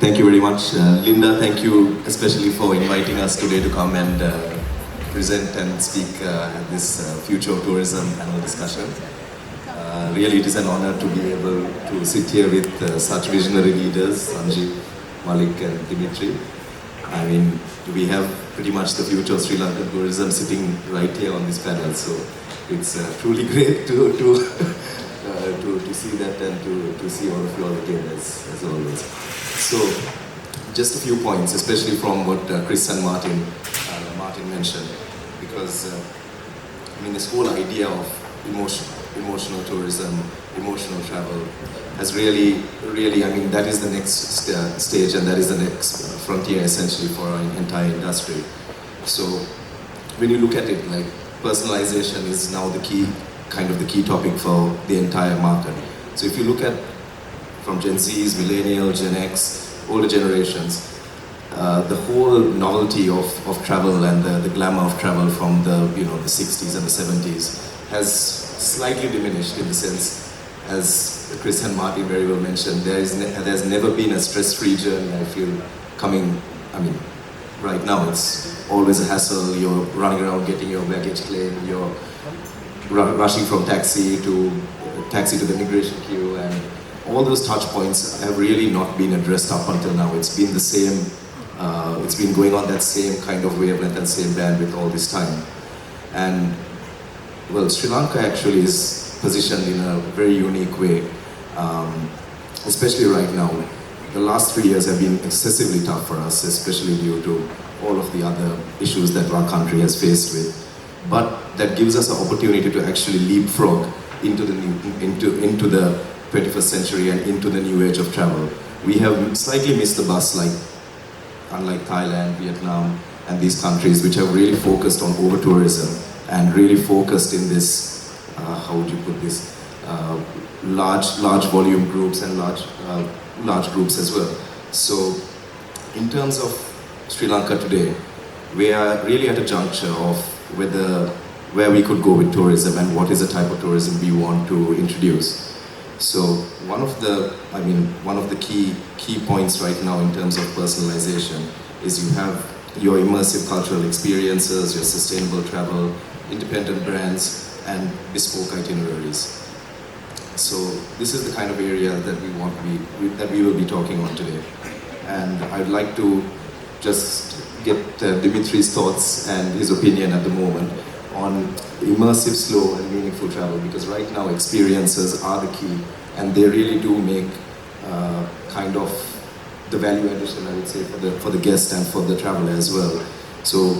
Thank you very much. Linda, thank you especially for inviting us today to come and present and speak at this Future of Tourism panel discussion. Really, it is an honor to be able to sit here with such visionary leaders, Sanjiv, Malik and Dmitri. I mean, we have pretty much the future of Sri Lankan tourism sitting right here on this panel, so it's truly great to see that and to see all of you all again as always. So, just a few points, especially from what Chris and Martin mentioned, because I mean, this whole idea of emotional tourism, emotional travel has really, I mean, that is the next stage and that is the next frontier essentially for our entire industry. So when you look at it, like, personalization is now the key topic for the entire market. So if you look at from Gen Zs, Millennial, Gen X, older generations, the whole novelty of travel and the glamour of travel from the 60s and the 70s has slightly diminished, in the sense, as Chris and Martin very well mentioned, there's never been a stress-free journey, I feel, coming. I mean, right now it's always a hassle. You're running around getting your baggage claim, you're rushing from taxi to the immigration queue, and all those touch points have really not been addressed up until now. It's been the same, it's been going on that same kind of wavelength and same bandwidth all this time. And well, Sri Lanka actually is positioned in a very unique way, especially right now. The last 3 years have been excessively tough for us, especially due to all of the other issues that our country has faced with. But that gives us an opportunity to actually leapfrog into the 21st century and into the new age of travel. We have slightly missed the bus, unlike Thailand, Vietnam, and these countries which have really focused on over-tourism and really focused in this, how would you put this, large volume groups and large groups as well. So in terms of Sri Lanka today, we are really at a juncture of where we could go with tourism and what is the type of tourism we want to introduce. So one of the key points right now in terms of personalization is you have your immersive cultural experiences, your sustainable travel, independent brands, and bespoke itineraries. So this is the kind of area that we will be talking on today. And I'd like to just get Dimitri's thoughts and his opinion at the moment on immersive, slow, and meaningful travel, because right now experiences are the key, and they really do make kind of the value addition, I would say, for the guest and for the traveler as well. So,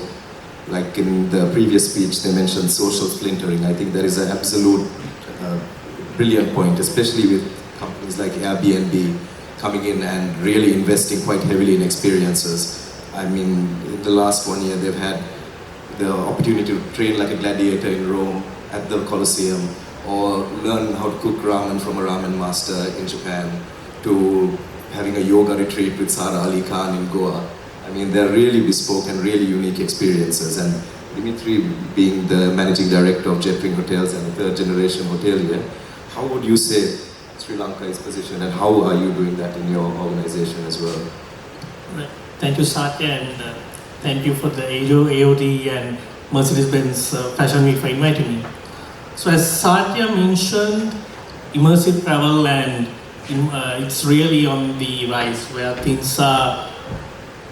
like in the previous speech, they mentioned social splintering. I think that is an absolute brilliant point, especially with companies like Airbnb coming in and really investing quite heavily in experiences. I mean, in the last 1 year, they've had the opportunity to train like a gladiator in Rome at the Colosseum, or learn how to cook ramen from a ramen master in Japan, to having a yoga retreat with Sara Ali Khan in Goa. I mean, they're really bespoke and really unique experiences. And Dmitri, being the managing director of Jetwing Hotels and a third generation hotelier, how would you say Sri Lanka is positioned, and how are you doing that in your organization as well? Thank you, Saakya, and thank you for the AOD and Mercedes-Benz Fashion Week for inviting me. So as Saakya mentioned, immersive travel, and it's really on the rise, where things are,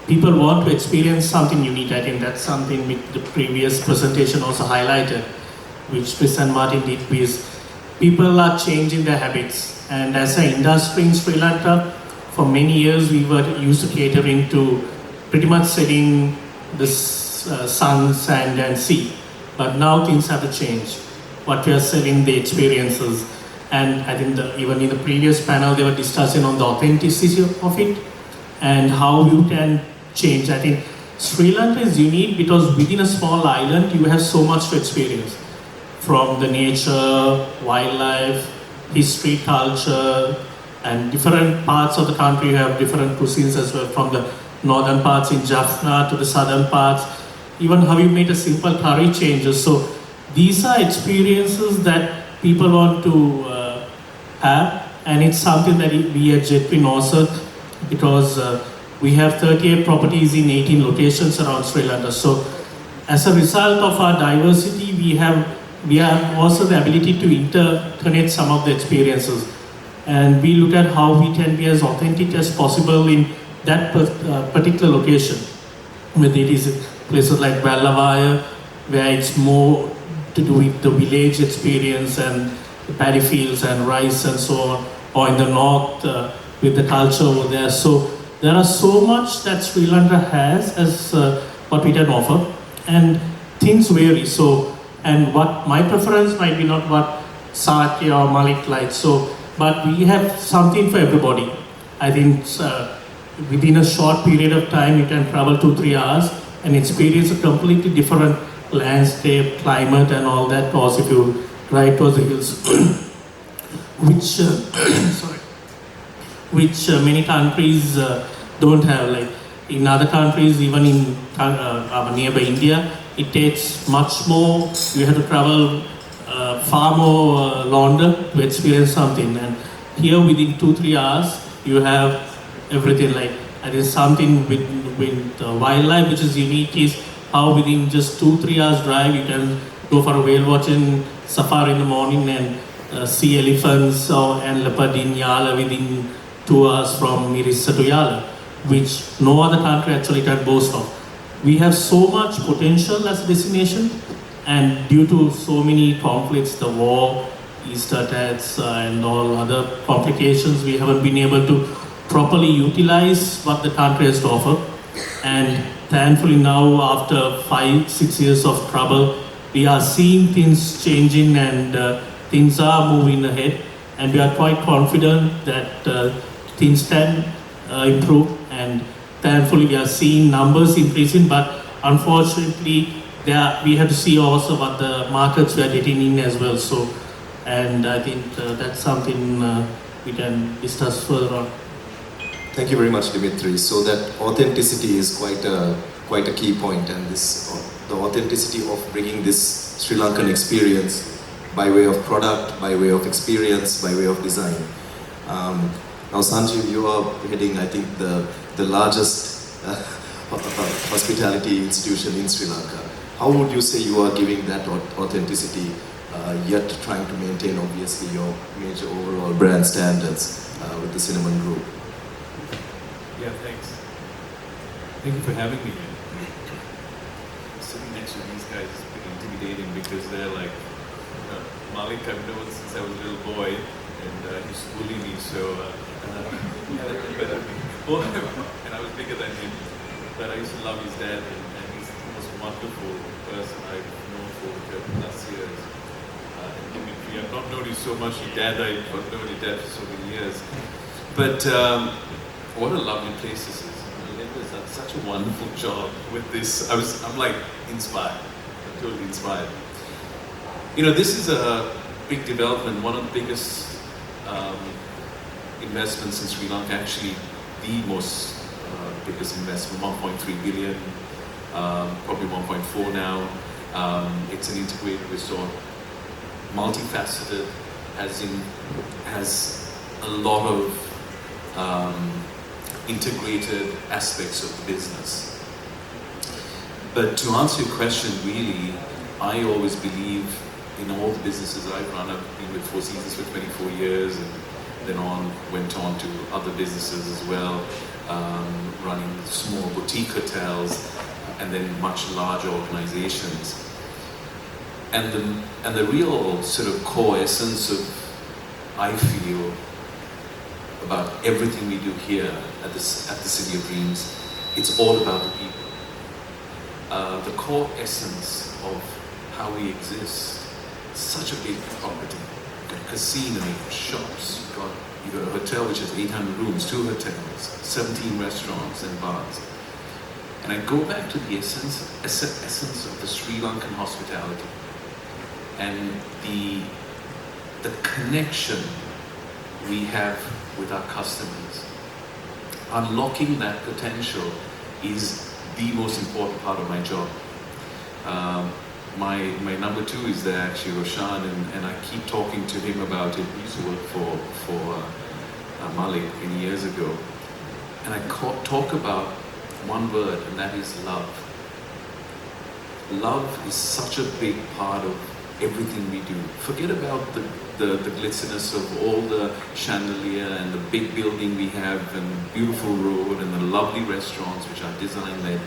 people want to experience something unique. I think that's something with the previous presentation also highlighted, which Chris and Martin did, because people are changing their habits. And as an industry in Sri Lanka, for many years we were used to catering to pretty much selling the sun, sand and sea. But now things have to change. What we are selling, the experiences. And I think even in the previous panel they were discussing on the authenticity of it and how you can change. I think Sri Lanka is unique because within a small island you have so much to experience. From the nature, wildlife, history, culture, and different parts of the country. You have different cuisines as well, from the northern parts in Jaffna to the southern parts. Even how you make a simple curry changes. So these are experiences that people want to have, and it's something that we at Jetwin also because we have 38 properties in 18 locations around Sri Lanka. So as a result of our diversity, we have also the ability to interconnect some of the experiences. And we look at how we can be as authentic as possible in that particular location. Whether it is places like Vallavaya, where it's more to do with the village experience and the paddy fields and rice and so on, or in the north with the culture over there. So there are so much that Sri Lanka has as what we can offer, and things vary. So, and what my preference might be not what Saakya or Malik likes. So, but we have something for everybody. I think within a short period of time, you can travel 2-3 hours and experience a completely different landscape, climate, and all that. Also, if you ride towards the hills, which many countries don't have. Like in other countries, even in nearby India, it takes much more. You have to travel far more longer to experience something. And here, within 2-3 hours, you have everything. Like I think something with wildlife, which is unique, is how within just 2-3 hours drive, you can go for a whale watching safari in the morning and see elephants and leopard in Yala within 2 hours from Mirissa to Yala, which no other country actually can boast of. We have so much potential as a destination, and due to so many conflicts, the war, East attacks, and all other complications, we haven't been able to properly utilize what the country has to offer. And thankfully now, after 5-6 years of trouble, we are seeing things changing and things are moving ahead, and we are quite confident that things can improve, and thankfully we are seeing numbers increasing, but unfortunately we have to see also what the markets we are getting in as well. So, and I think that's something we can discuss further on. Thank you very much, Dmitri. So that authenticity is quite a key point, and the authenticity of bringing this Sri Lankan experience by way of product, by way of experience, by way of design. Now, Sanjiv, you are heading, I think, the largest hospitality institution in Sri Lanka. How would you say you are giving that authenticity, yet trying to maintain, obviously, your major overall brand standards with the Cinnamon Group? Yeah, thanks. Thank you for having me here. Sitting next to these guys is pretty intimidating because they're like, Malik I've known since I was a little boy, and he used to bully me, so and I was bigger than him, but I used to love his dad, and he's the most wonderful person I've known for 30+ years. And Dmitri, I've not known you so much, your dad, I've known your dad for so many years. But what a lovely place this is. Lanka's done such a wonderful job with this. I'm like inspired. I'm totally inspired. You know, this is a big development, one of the biggest investments in Sri Lanka, actually the most biggest investment, 1.3 billion, probably 1.4 now. It's an integrated resort, multifaceted, has a lot of integrated aspects of the business. But to answer your question, really, I always believe in all the businesses I've run. I've been with Four Seasons for 24 years, and then went on to other businesses as well, running small boutique hotels, and then much larger organizations. And the real sort of core essence of, I feel, about everything we do here at the City of Dreams, it's all about the people. The core essence of how we exist. Such a big property. You've got a casino, you've got shops, you've got a hotel which has 800 rooms, 2 hotels, 17 restaurants and bars. And I go back to the essence of the Sri Lankan hospitality and the connection we have with our customers. Unlocking that potential is the most important part of my job. My number 2 is there, actually, Roshan, and I keep talking to him about it. He used to work for Malik many years ago. and I talk about one word, and that is love. Love is such a big part of everything we do. Forget about the glitterness of all the chandelier and the big building we have and beautiful road and the lovely restaurants which are design-led.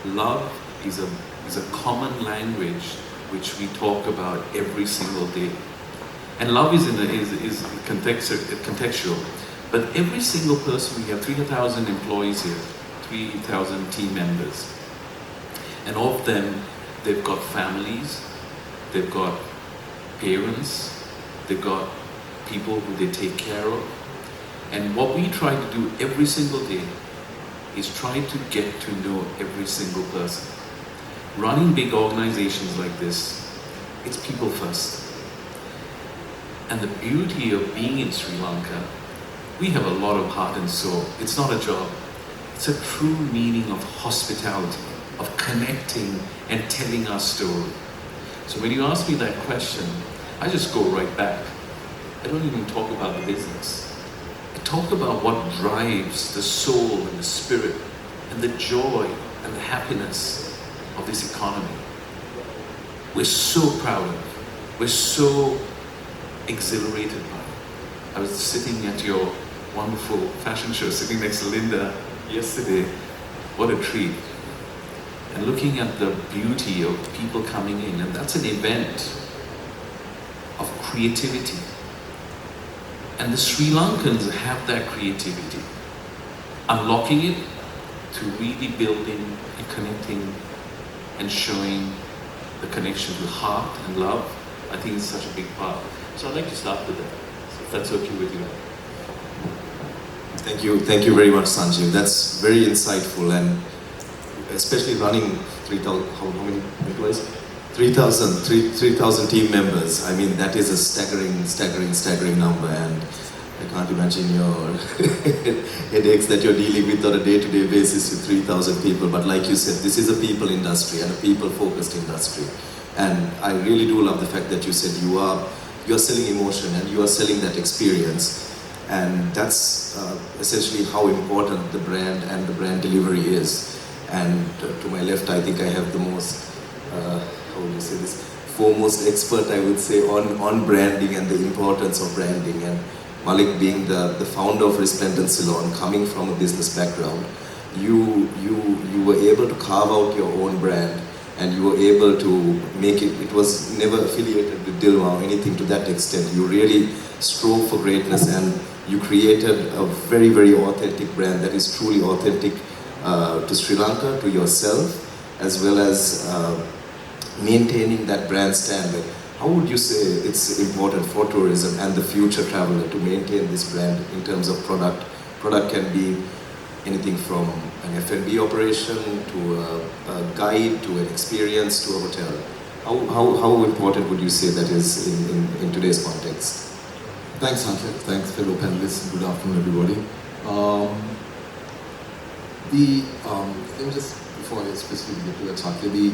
Love is a common language which we talk about every single day. And love is contextual. But every single person, we have 3,000 employees here, 3,000 team members. And of them, they've got families, they've got parents, they've got people who they take care of. And what we try to do every single day is try to get to know every single person. Running big organizations like this, it's people first. And the beauty of being in Sri Lanka, we have a lot of heart and soul. It's not a job. It's a true meaning of hospitality, of connecting and telling our story. So when you ask me that question, I just go right back. I don't even talk about the business. I talk about what drives the soul and the spirit and the joy and the happiness of this economy. We're so proud of it. We're so exhilarated by it. I was sitting at your wonderful fashion show, sitting next to Linda yesterday. What a treat. And looking at the beauty of people coming in, and that's an event of creativity. And the Sri Lankans have that creativity. Unlocking it to really building and connecting and showing the connection to heart and love. I think it's such a big part. So I'd like to start with that, so if that's okay with you. Thank you very much, Sanjiv. That's very insightful, and especially running 3,000, how many employees? 3,000 team members. I mean, that is a staggering number, and I can't imagine your headaches that you're dealing with on a day-to-day basis with 3,000 people. But like you said, this is a people industry and a people-focused industry. And I really do love the fact that you said you're selling emotion and you are selling that experience. And that's essentially how important the brand and the brand delivery is. And to my left, I think I have the most, how would you say this, foremost expert, I would say, on branding and the importance of branding. And Malik, being the founder of Resplendent Ceylon, coming from a business background, you were able to carve out your own brand, and you were able to make it was never affiliated with Dilma or anything to that extent. You really strove for greatness, and you created a very, very authentic brand that is truly authentic to Sri Lanka, to yourself, as well as maintaining that brand standard. How would you say it's important for tourism and the future traveler to maintain this brand in terms of product? Product can be anything from an F&B operation to a guide to an experience to a hotel. How important would you say that is in today's context? Thanks, Saakya. Thanks, fellow panelists. Good afternoon, everybody. Let me just, before I specifically get to that, Saakya, the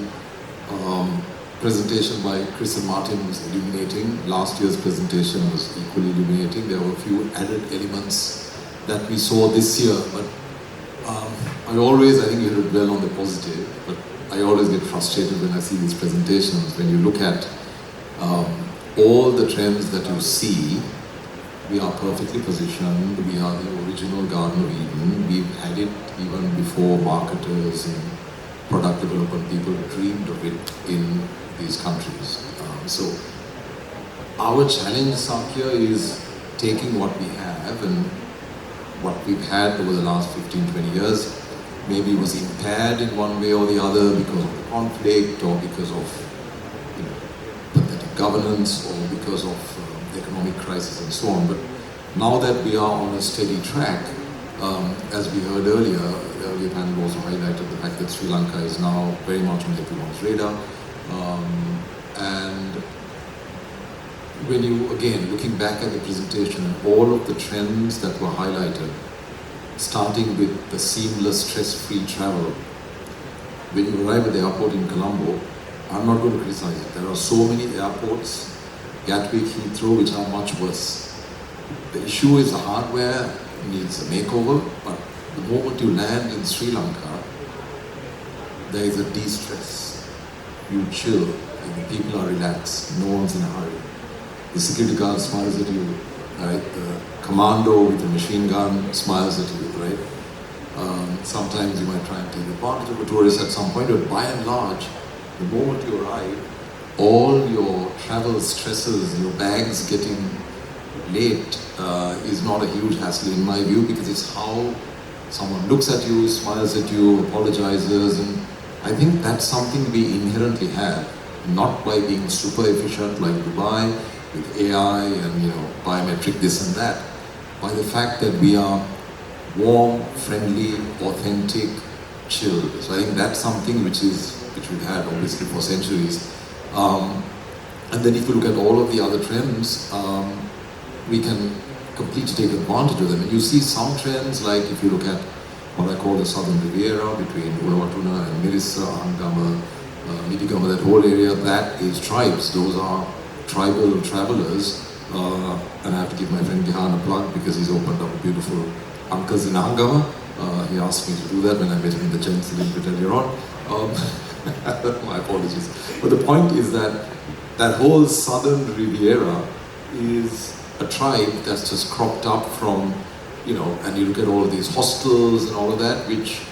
presentation by Chris and Martin was illuminating. Last year's presentation was equally illuminating. There were a few added elements that we saw this year, but I think you did well on the positive, but I always get frustrated when I see these presentations. When you look at all the trends that you see, we are perfectly positioned. We are the original Garden of Eden. We've had it even before marketers and product development people dreamed of it in these countries. So our challenge, Saakya, is taking what we have and what we've had over the last 15-20 years, maybe was impaired in one way or the other because of the conflict or because of pathetic governance or because of the economic crisis and so on. But now that we are on a steady track, as we heard earlier, the earlier panel also highlighted the fact that Sri Lanka is now very much on everyone's radar. And when you, again, looking back at the presentation and all of the trends that were highlighted, starting with the seamless, stress-free travel, when you arrive at the airport in Colombo, I'm not going to criticize it. There are so many airports, Gatwick, Heathrow, which are much worse. The issue is the hardware needs a makeover, but the moment you land in Sri Lanka, there is a de-stress. You chill, and the people are relaxed, no one's in a hurry. The security guard smiles at you, right? The commando with the machine gun smiles at you, right? Sometimes you might try and take advantage of a tourist at some point, but by and large, the moment you arrive, all your travel stresses, your bags getting late is not a huge hassle in my view, because it's how someone looks at you, smiles at you, apologizes, and I think that's something we inherently have, not by being super efficient like Dubai with AI and biometric this and that, by the fact that we are warm, friendly, authentic, chilled. So I think that's something which we've had obviously for centuries. And then if you look at all of the other trends, we can completely take advantage of them. And you see some trends, like if you look at what I call the Southern Riviera between Uluwatuna and Mirissa, Angama, Midigama, that whole area, that is tribes. Those are tribal travelers. And I have to give my friend Gihan a plug because he's opened up a beautiful uncles in Angama. He asked me to do that when I met him in the gents a little bit earlier on. My apologies. But the point is that that whole Southern Riviera is a tribe that's just cropped up from, and you look at all of these hostels and all of that, which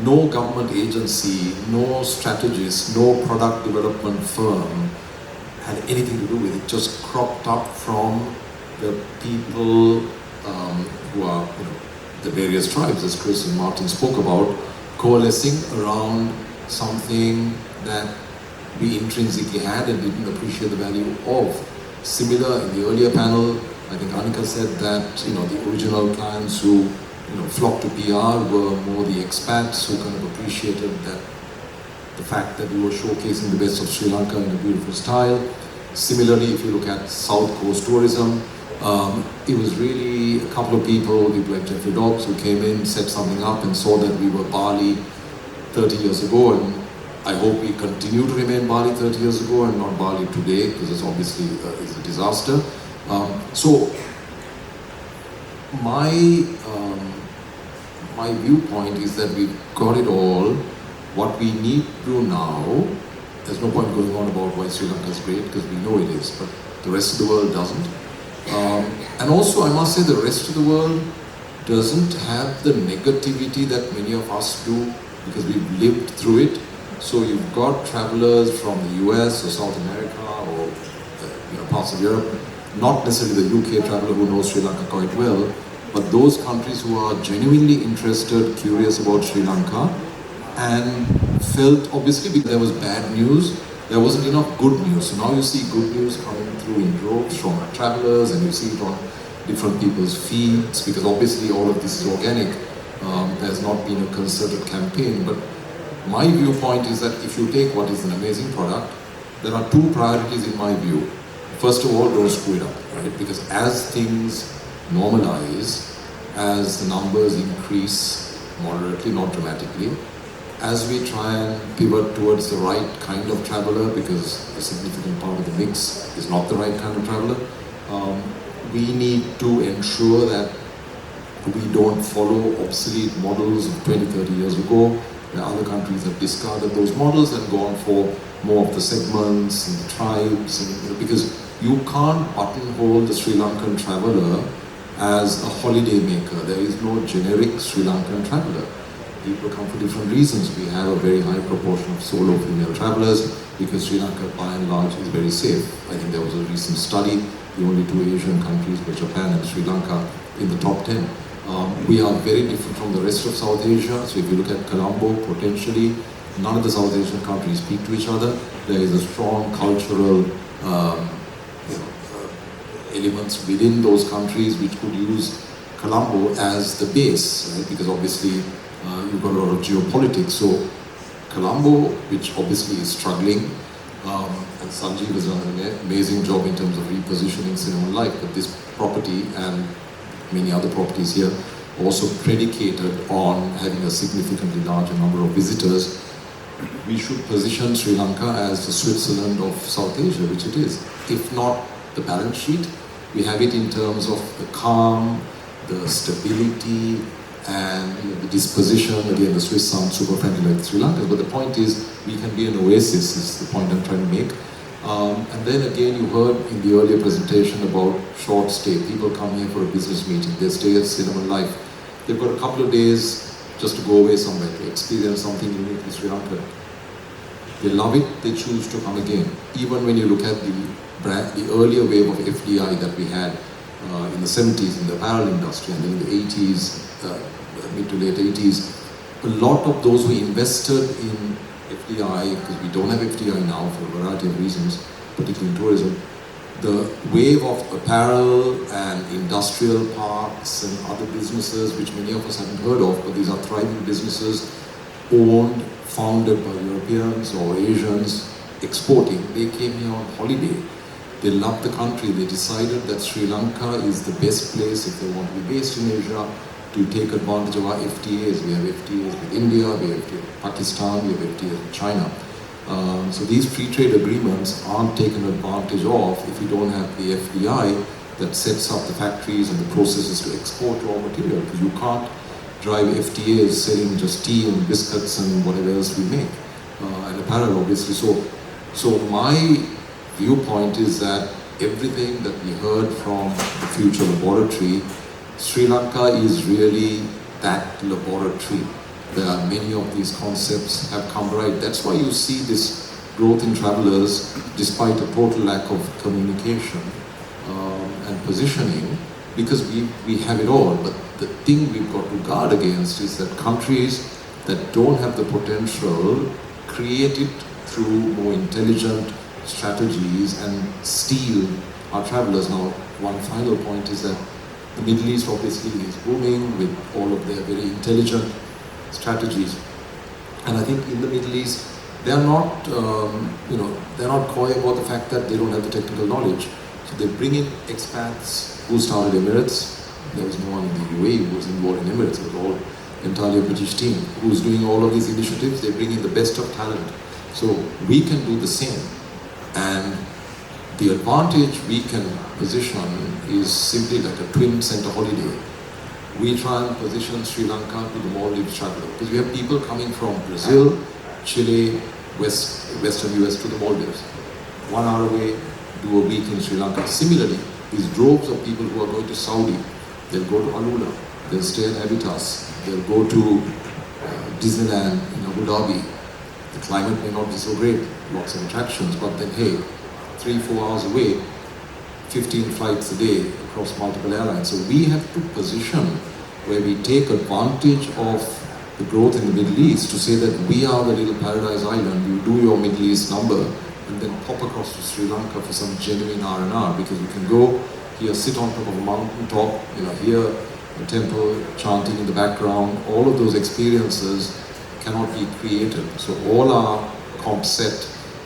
no government agency, no strategist, no product development firm had anything to do with it. Just cropped up from the people who are, the various tribes, as Chris and Martin spoke about, coalescing around something that we intrinsically had and didn't appreciate the value of. Similar in the earlier panel, I think Anika said that the original clients who flocked to PR were more the expats who kind of appreciated that the fact that we were showcasing the best of Sri Lanka in a beautiful style. Similarly, if you look at South Coast tourism, it was really a couple of people like Jeffrey Dobbs, who came in, set something up and saw that we were Bali 30 years ago, and I hope we continue to remain Bali 30 years ago and not Bali today, because it's obviously is a disaster. So my viewpoint is that we've got it all. What we need to do now, there's no point going on about why Sri Lanka is great, because we know it is, but the rest of the world doesn't. And also, I must say, the rest of the world doesn't have the negativity that many of us do, because we've lived through it. So you've got travelers from the US or South America or parts of Europe, not necessarily the UK traveler who knows Sri Lanka quite well, but those countries who are genuinely interested, curious about Sri Lanka, and felt, obviously, because there was bad news, there wasn't enough good news. So now you see good news coming through in droves from travelers, and you see it on different people's feeds, because obviously all of this is organic. There's not been a concerted campaign, but my viewpoint is that if you take what is an amazing product, there are two priorities in my view. First of all, don't screw it up, right? Because as things normalize, as the numbers increase moderately, not dramatically, as we try and pivot towards the right kind of traveler, because a significant part of the mix is not the right kind of traveler, we need to ensure that we don't follow obsolete models of 20, 30 years ago, where other countries have discarded those models and gone for more of the segments and the tribes, and, because you can't buttonhole the Sri Lankan traveler as a holiday maker. There is no generic Sri Lankan traveler. People come for different reasons. We have a very high proportion of solo female travelers because Sri Lanka, by and large, is very safe. I think there was a recent study, the only two Asian countries were Japan and Sri Lanka in the top 10. We are very different from the rest of South Asia. So if you look at Colombo, potentially, none of the South Asian countries speak to each other. There is a strong cultural elements within those countries which could use Colombo as the base, right? Because obviously you've got a lot of geopolitics. So Colombo, which obviously is struggling, and Sanjiv has done an amazing job in terms of repositioning Cinema Life, but this property and many other properties here also predicated on having a significantly larger number of visitors. We should position Sri Lanka as the Switzerland of South Asia, which it is. If not the balance sheet, we have it in terms of the calm, the stability, and the disposition, again the Swiss sound super friendly like Sri Lanka, but the point is we can be an oasis is the point I'm trying to make. And then again you heard in the earlier presentation about short stay. People come here for a business meeting, they stay at Cinema Life. They've got a couple of days just to go away somewhere, to experience something unique in Sri Lanka. They love it, they choose to come again. Even when you look at the earlier wave of FDI that we had in the 70s in the apparel industry, and in the 80s, mid to late 80s, a lot of those who invested in FDI, because we don't have FDI now for a variety of reasons, particularly in tourism, the wave of apparel and industrial parks and other businesses, which many of us haven't heard of, but these are thriving businesses owned, founded by Europeans or Asians, exporting. They came here on holiday. They loved the country. They decided that Sri Lanka is the best place if they want to be based in Asia to take advantage of our FTAs. We have FTAs with India, we have FTAs with Pakistan, we have FTAs with China. So these free trade agreements aren't taken advantage of if you don't have the FDI that sets up the factories and the processes to export raw material, because you can't drive FTAs selling just tea and biscuits and whatever else we make, and apparel obviously. So my viewpoint is that everything that we heard from the Future Laboratory, Sri Lanka is really that laboratory where many of these concepts have come right. That's why you see this growth in travelers despite a total lack of communication and positioning, because we have it all. But the thing we've got to guard against is that countries that don't have the potential create it through more intelligent strategies and steal our travelers. Now, one final point is that the Middle East obviously is booming with all of their very intelligent strategies, and I think in the Middle East they are not, they're not coy about the fact that they don't have the technical knowledge. So they bring in expats who started Emirates. There was no one in the UAE who was involved in Emirates. It was all entirely a British team who's doing all of these initiatives. They bring in the best of talent. So we can do the same, and the advantage we can position is simply like a twin center holiday. We try and position Sri Lanka to the Maldives traveler, because we have people coming from Brazil, Chile, Western US to the Maldives. 1 hour away, do a week in Sri Lanka. Similarly, these droves of people who are going to Saudi, they'll go to Alula, they'll stay in Habitas, they'll go to Disneyland in Abu Dhabi. The climate may not be so great, lots of attractions, but then hey, 3-4 hours away, 15 flights a day across multiple airlines. So we have to position where we take advantage of the growth in the Middle East to say that we are the little paradise island. You do your Middle East number and then pop across to Sri Lanka for some genuine R&R, because you can go here, sit on top of a mountain top, hear a temple chanting in the background. All of those experiences cannot be created. So all our comp set,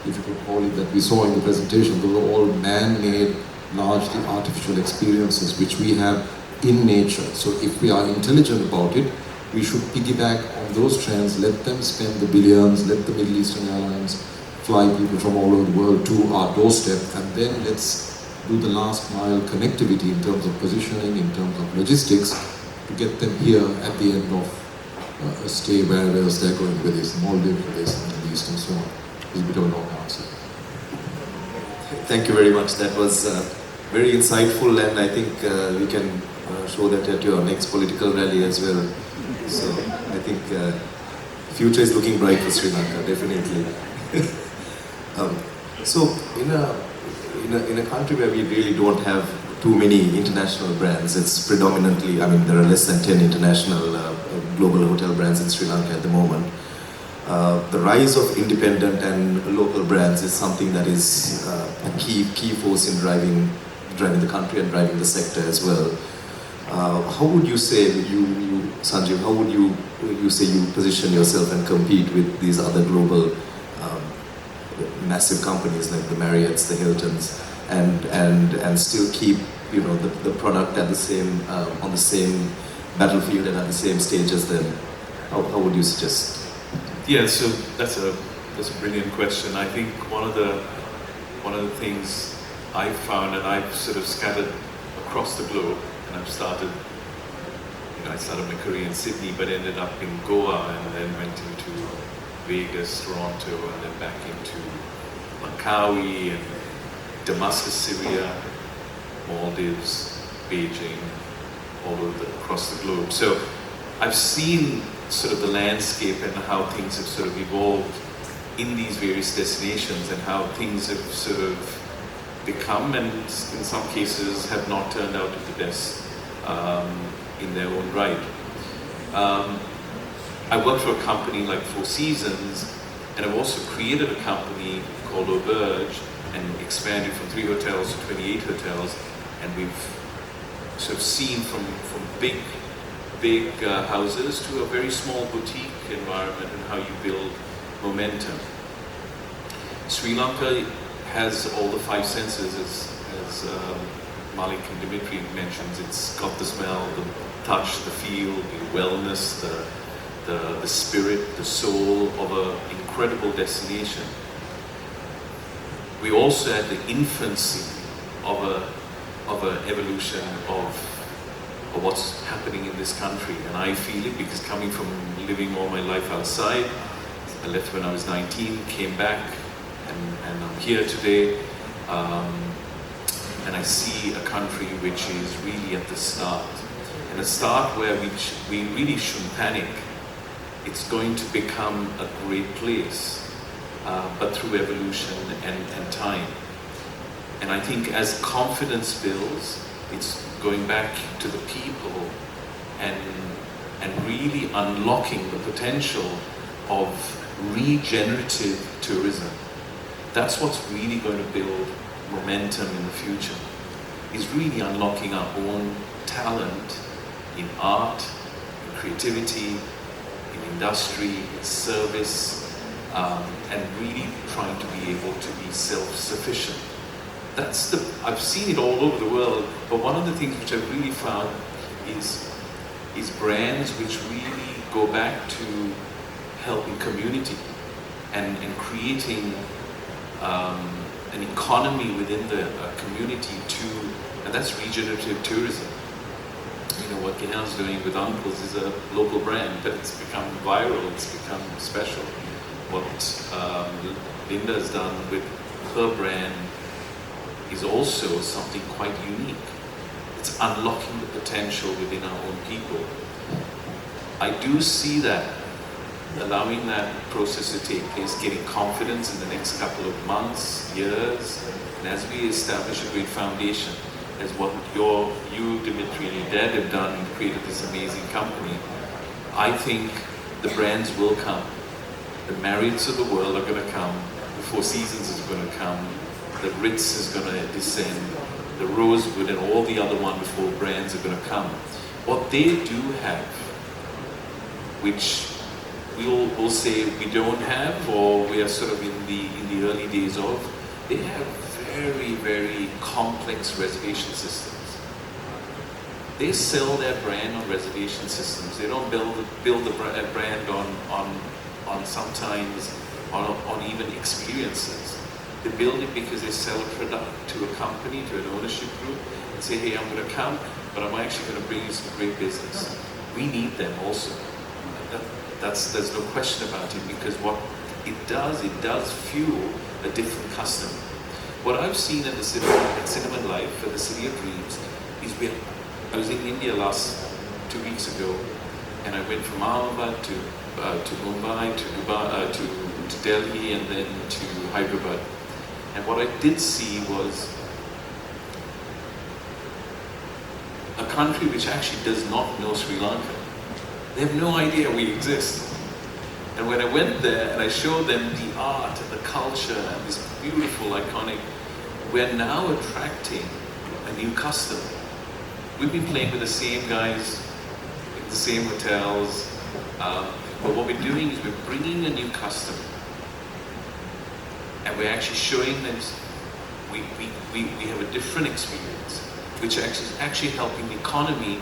if you could call it, that we saw in the presentation, those are all man-made, largely artificial experiences which we have in nature. So if we are intelligent about it, we should piggyback on those trends, let them spend the billions, let the Middle Eastern airlines fly people from all over the world to our doorstep, and then let's do the last mile connectivity in terms of positioning, in terms of logistics, to get them here at the end of a stay wherever else they're going, whether it's the Maldives, whether it's the Middle East, and so on. It's a bit of a long answer. Thank you very much. That was very insightful, and I think we can show that at your next political rally as well. So I think future is looking bright for Sri Lanka, definitely. So in a country where we really don't have too many international brands, it's predominantly, there are less than 10 international global hotel brands in Sri Lanka at the moment. The rise of independent and local brands is something that is a key force in driving the country and driving the sector as well. How would you say, Sanjiv, how would you say you position yourself and compete with these other global massive companies like the Marriotts, the Hiltons, and still keep the product at the same on the same battlefield and at the same stage as them? How would you suggest? Yeah, so that's a brilliant question. I think one of the things I've found, and I've sort of scattered across the globe, and I've started I started my career in Sydney, but ended up in Goa, and then went into Vegas, Toronto, and then back into Langkawi and Damascus, Syria, Maldives, Beijing, all over across the globe. So I've seen sort of the landscape and how things have sort of evolved in these various destinations, and how things have sort of become, and in some cases have not turned out to the best in their own right. I worked for a company like Four Seasons, and I've also created a company called Auberge and expanded from 3 hotels to 28 hotels, and we've sort of seen from big houses to a very small boutique environment, and how you build momentum. Sri Lanka has all the 5 senses, as Malik and Dmitri mentions. It's got the smell, the touch, the feel, the wellness, the spirit, the soul of an incredible destination. We also had the infancy of an evolution of what's happening in this country, and I feel it because coming from living all my life outside, I left when I was 19, came back, and I'm here today, and I see a country which is really at the start, and a start where we really shouldn't panic. It's going to become a great place, but through evolution and time. And I think as confidence builds, it's going back to the people and really unlocking the potential of regenerative tourism. That's what's really going to build momentum in the future, is really unlocking our own talent in art, in creativity, in industry, in service, and really trying to be able to be self-sufficient. I've seen it all over the world, but one of the things which I've really found is brands which really go back to helping community and creating an economy within the community and that's regenerative tourism. You know, what Gehan's doing with Uncles is a local brand, but it's become viral, it's become special. What Linda's done with her brand is also something quite unique. It's unlocking the potential within our own people. I do see that, allowing that process to take place, getting confidence in the next couple of months, years, and as we establish a great foundation, as what you, Dmitri, and your dad have done and created this amazing company, I think the brands will come. The Marriotts of the world are going to come. The Four Seasons is going to come. The Ritz is going to descend. The Rosewood and all the other wonderful brands are going to come. What they do have, which we'll say we don't have, or we are sort of in the early days of, they have very, very complex reservation systems. They sell their brand on reservation systems. They don't build a brand on sometimes on even experiences. They build it because they sell a product to a company, to an ownership group, and say, hey, I'm going to come, but I'm actually going to bring you some great business. We need them also. There's no question about it, because what it does fuel a different customer. What I've seen at Cinnamon Life, at the City of Dreams, is I was in India 2 weeks ago, and I went from Ahmedabad to Mumbai, to Dubai, to Delhi, and then to Hyderabad. And what I did see was a country which actually does not know Sri Lanka. They have no idea we exist. And when I went there and I showed them the art and the culture and this beautiful, iconic, we're now attracting a new customer. We've been playing with the same guys, in the same hotels, but what we're doing is we're bringing a new customer. And we're actually showing them we have a different experience, which is actually helping the economy.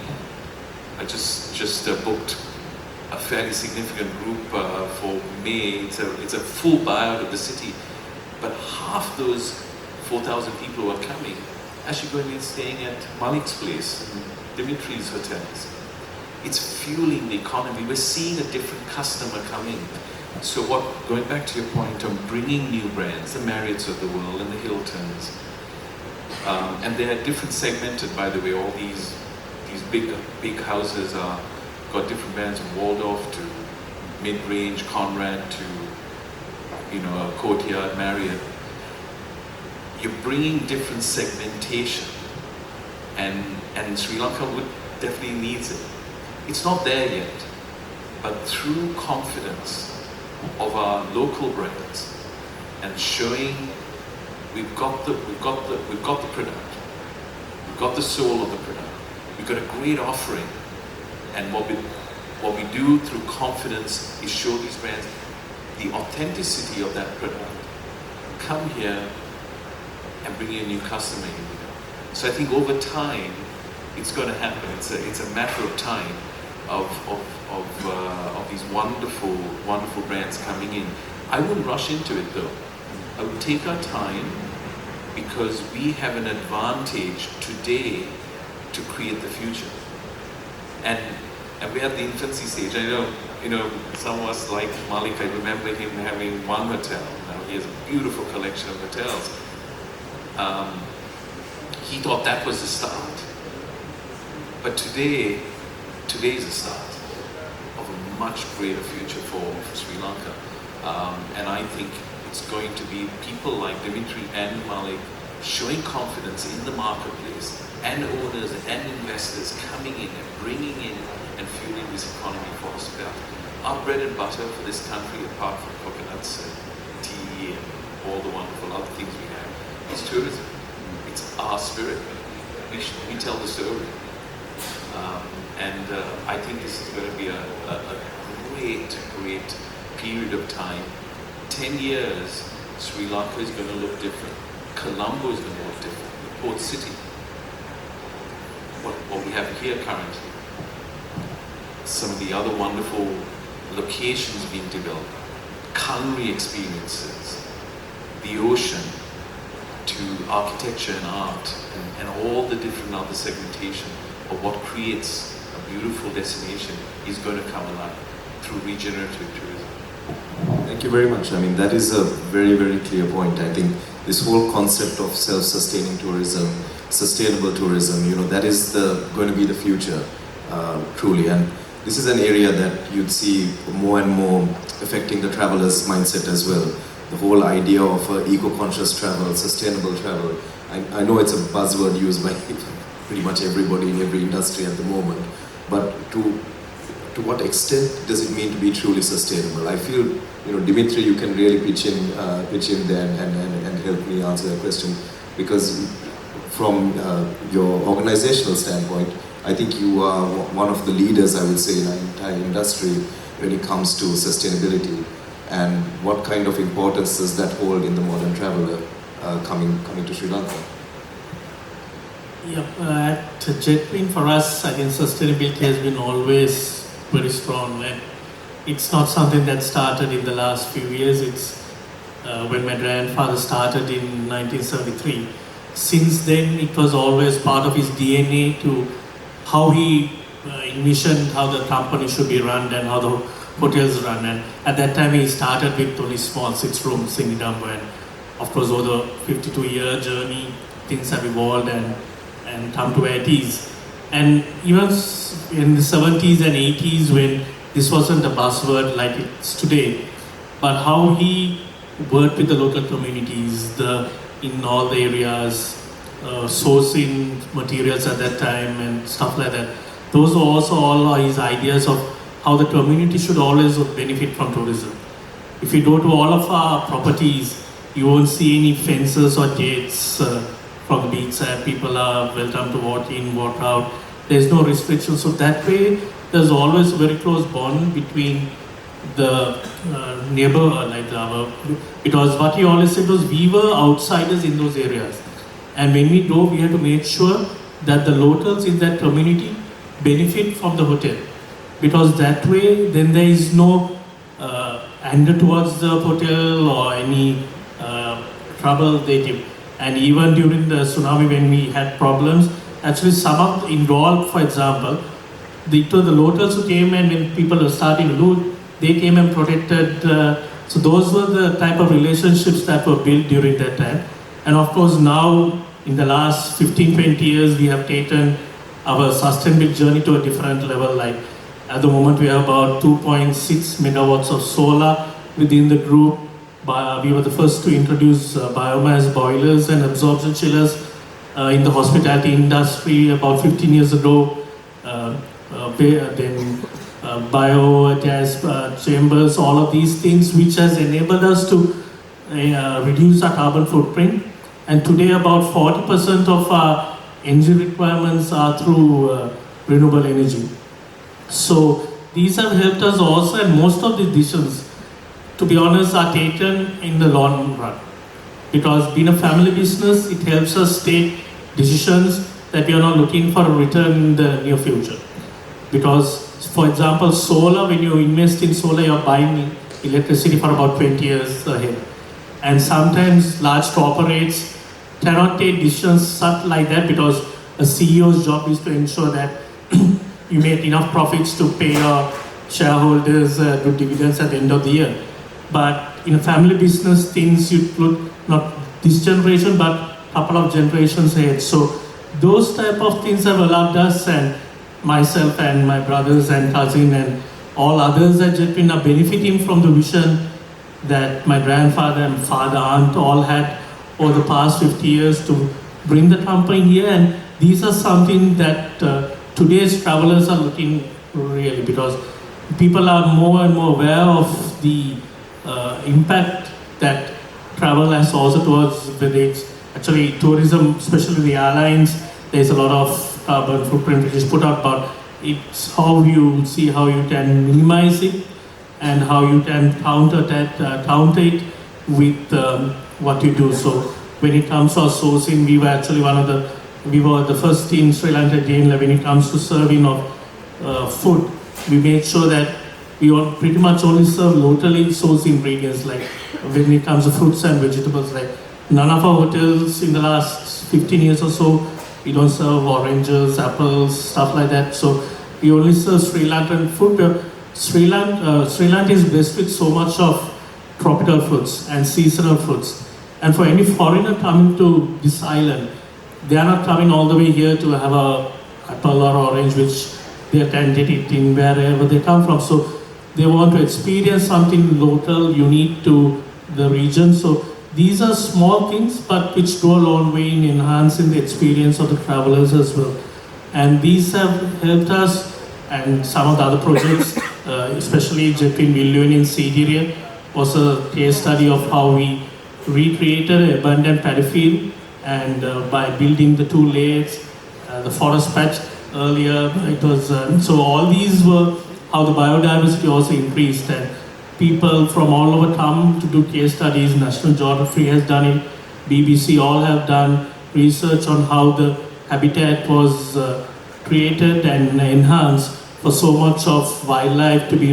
I just booked a fairly significant group for May. It's a full buyout of the city, but half those 4,000 people who are coming actually going and staying at Malik's place, and Dimitri's hotels. It's fueling the economy. We're seeing a different customer coming. So going back to your point on bringing new brands, the Marriotts of the world and the Hiltons, and they are different segmented, by the way. All these big houses got different brands, from Waldorf to mid-range, Conrad to a Courtyard, Marriott. You're bringing different segmentation, and Sri Lanka definitely needs it. It's not there yet, but through confidence of our local brands and showing we've got the product, we've got the soul of the product, we've got a great offering, and what we do through confidence is show these brands the authenticity of that product. Come here and bring you a new customer in. So I think over time it's going to happen. It's a matter of time of these wonderful brands coming in. I wouldn't rush into it though. I would take our time, because we have an advantage today to create the future. And we're at the infancy stage. I know, some of us like Malik, I remember him having one hotel. Now he has a beautiful collection of hotels. He thought that was the start. But today is the start of a much greater future for Sri Lanka. And I think it's going to be people like Dmitri and Malik showing confidence in the marketplace, and owners and investors coming in and bringing in and fueling this economy for hospitality. Our bread and butter for this country, apart from coconuts and tea and all the wonderful other things we have, is tourism. It's our spirit. We tell the story. I think this is going to be a great period of time. 10 years, Sri Lanka is going to look different. Colombo is going to look different. The port city. What we have here currently. Some of the other wonderful locations being developed. Culinary experiences. The ocean, to architecture and art, and all the different other segmentation of what creates a beautiful destination is going to come alive through regenerative tourism. Thank you very much. I mean, that is a very, very clear point. I think this whole concept of self-sustaining tourism, sustainable tourism, that is going to be the future, truly. And this is an area that you'd see more and more affecting the traveler's mindset as well. The whole idea of eco-conscious travel, sustainable travel. I know it's a buzzword used by pretty much everybody in every industry at the moment, but to what extent does it mean to be truly sustainable? I feel, Dmitri, you can really pitch in there and help me answer that question, because from your organizational standpoint, I think you are one of the leaders, I would say, in our entire industry when it comes to sustainability. And what kind of importance does that hold in the modern traveler coming to Sri Lanka? Yeah, at JetWin for us, I think sustainability has been always very strong, and it's not something that started in the last few years. It's when my grandfather started in 1973. Since then, it was always part of his DNA to how he envisioned how the company should be run and how the hotels run. And at that time, he started with only small 6 rooms in Colombo, and of course, over the 52-year journey, things have evolved and come to where it is. And even in the 70s and 80s, when this wasn't a buzzword like it's today, but how he worked with the local communities in all the areas, sourcing materials at that time and stuff like that. Those are also all his ideas of how the community should always benefit from tourism. If you go to all of our properties, you won't see any fences or gates from the beach side. People are welcome to walk in, walk out. There's no restrictions. So that way, there's always a very close bond between the neighbor, because what he always said was we were outsiders in those areas. And when we go, we have to make sure that the locals in that community benefit from the hotel. Because that way, then there is no anger towards the hotel or any trouble they give. And even during the tsunami when we had problems, actually some of involved, for example, it was the locals who came, and when people were starting to loot, they came and protected. So those were the type of relationships that were built during that time. And of course now, in the last 15-20 years, we have taken our sustainable journey to a different level. Like at the moment, we have about 2.6 megawatts of solar within the group. We were the first to introduce biomass boilers and absorption chillers in the hospitality industry about 15 years ago. Then biogas chambers, all of these things, which has enabled us to reduce our carbon footprint. And today about 40% of our energy requirements are through renewable energy. So these have helped us also, and most of the decisions, to be honest, are taken in the long run. Because being a family business, it helps us take decisions that we are not looking for a return in the near future. Because, for example, solar, when you invest in solar, you're buying electricity for about 20 years ahead. And sometimes large corporates cannot take decisions such like that, because a CEO's job is to ensure that you make enough profits to pay your shareholders good dividends at the end of the year. But in a family business, things you look not this generation, but a couple of generations ahead. So those type of things have allowed us, and myself and my brothers and cousin and all others at Jetpin are benefiting from the vision that my grandfather and father, aunt all had over the past 50 years to bring the company here. And these are something that today's travelers are looking really, because people are more and more aware of the impact that travel has also towards, whether it's actually tourism, especially the airlines. There's a lot of carbon footprint which is put out, but it's how you see how you can minimize it and how you can counter it with what you do. So when it comes to our sourcing, we were actually we were the first in Sri Lanka when it comes to serving of food. We made sure that we pretty much only serve locally sourced ingredients, like when it comes to fruits and vegetables. Like none of our hotels in the last 15 years or so, we don't serve oranges, apples, stuff like that. So we only serve Sri Lankan food. Sri Lanka is blessed with so much of tropical fruits and seasonal fruits. And for any foreigner coming to this island, they are not coming all the way here to have a apple or orange, which they can get it in wherever they come from. So they want to experience something local, unique to the region. So these are small things, but which go a long way in enhancing the experience of the travelers as well. And these have helped us, and some of the other projects, especially Jetpin Villuan in Sigiriya, was a case study of how we recreated an abandoned paddy field, and by building the 2 layers, the forest patch earlier, it was, so all these were how the biodiversity also increased, and people from all over come to do case studies. National Geography has done it, BBC all have done research on how the habitat was created and enhanced for so much of wildlife to be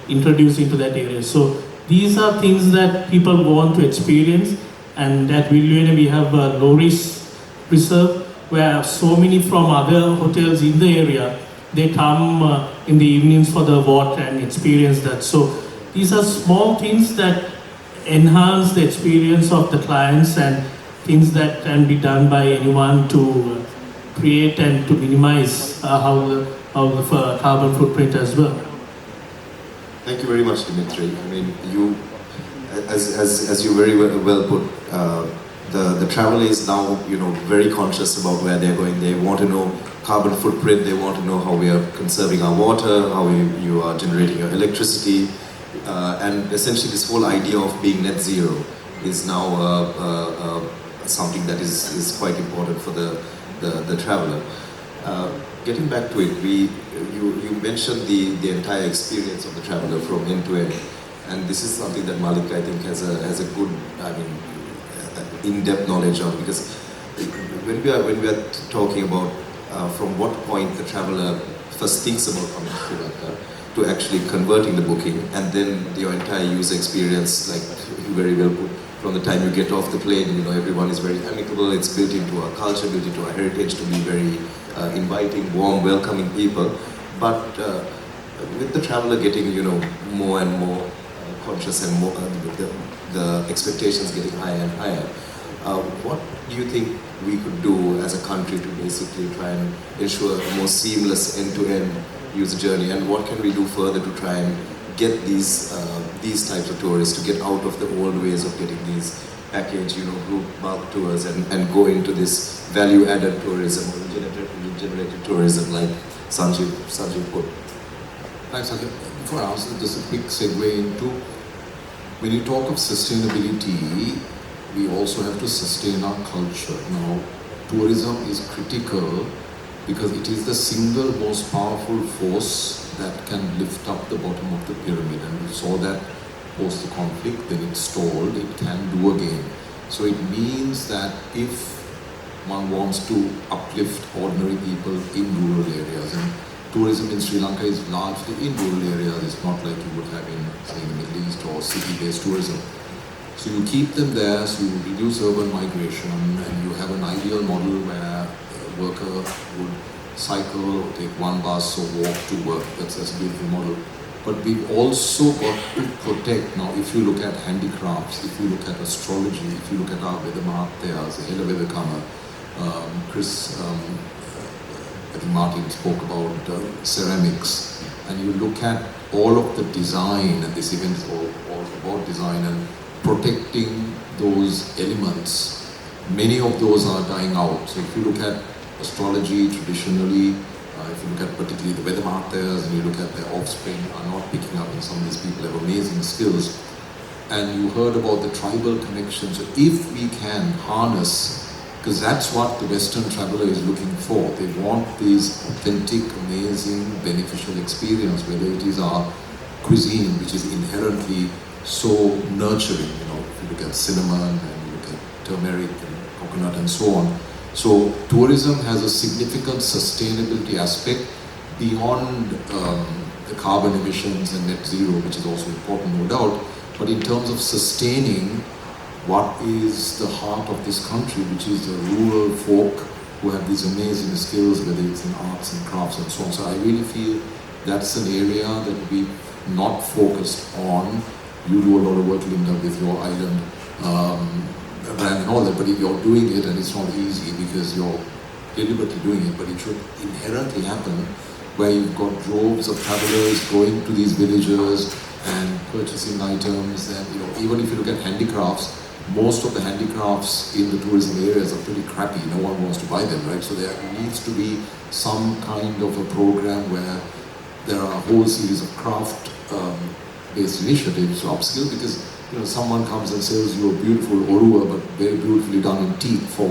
reintroduced into that area. So these are things that people want to experience, and at Villuan we have a low-risk reserve where so many from other hotels in the area, they come in the evenings for the walk and experience that. So these are small things that enhance the experience of the clients, and things that can be done by anyone to create and to minimize how the carbon footprint as well. Thank you very much, Dmitri. I mean, you, as you very well put, the traveler is now, very conscious about where they're going. They want to know carbon footprint. They want to know how we are conserving our water, how you are generating your electricity, and essentially this whole idea of being net zero is now something that is quite important for the traveler. Getting back to it, you mentioned the entire experience of the traveler from end to end, and this is something that Malik, I think, has a good, in-depth knowledge of, because when we are talking about from what point the traveler first thinks about coming to Sri Lanka to actually converting the booking, and then your entire user experience, like you very well put, from the time you get off the plane, everyone is very amicable. It's built into our culture, built into our heritage to be very inviting, warm, welcoming people. But with the traveler getting, more and more conscious and more, the expectations getting higher and higher, what do you think we could do as a country to basically try and ensure a more seamless end-to-end user journey, and what can we do further to try and get these types of tourists to get out of the old ways of getting these package, group bulk tours and go into this value-added tourism or regenerated tourism like Sanjiv put. Thanks, Saakya. Before I answer, just a quick segue into, when you talk of sustainability, we also have to sustain our culture. Now, tourism is critical because it is the single most powerful force that can lift up the bottom of the pyramid, and we saw that post the conflict. Then it stalled, it can do again. So it means that if one wants to uplift ordinary people in rural areas, and tourism in Sri Lanka is largely in rural areas, it's not like you would have in, say, the Middle East or city-based tourism. So you keep them there, so you reduce urban migration, and you have an ideal model where a worker would cycle or take one bus or walk to work. That's a beautiful model. But we've also got to protect. Now, if you look at handicrafts, if you look at astrology, if you look at our Vedamatyas, the Hela Vedakama, Chris, I think Martin spoke about ceramics, and you look at all of the design, and this event is all about design and protecting those elements. Many of those are dying out. So if you look at astrology traditionally, if you look at particularly the Vedamatyas and you look at their offspring are not picking up, and some of these people have amazing skills. And you heard about the tribal connection. So if we can harness, because that's what the Western traveler is looking for. They want this authentic, amazing, beneficial experience, whether it is our cuisine, which is inherently so nurturing. If you look at cinnamon and you look at turmeric and coconut and so on. So tourism has a significant sustainability aspect beyond the carbon emissions and net zero, which is also important, no doubt. But in terms of sustaining what is the heart of this country, which is the rural folk who have these amazing skills, whether it's in arts and crafts and so on. So I really feel that's an area that we've not focused on. You do a lot of work, Linda, with your island brand and all that, but if you're doing it, and it's not easy because you're deliberately doing it, but it should inherently happen where you've got droves of travelers going to these villages and purchasing items. And even if you look at handicrafts, most of the handicrafts in the tourism areas are pretty crappy. No one wants to buy them, right? So there needs to be some kind of a program where there are a whole series of craft-based initiatives to upskill, because someone comes and sells you a beautiful orua, but very beautifully done in teak for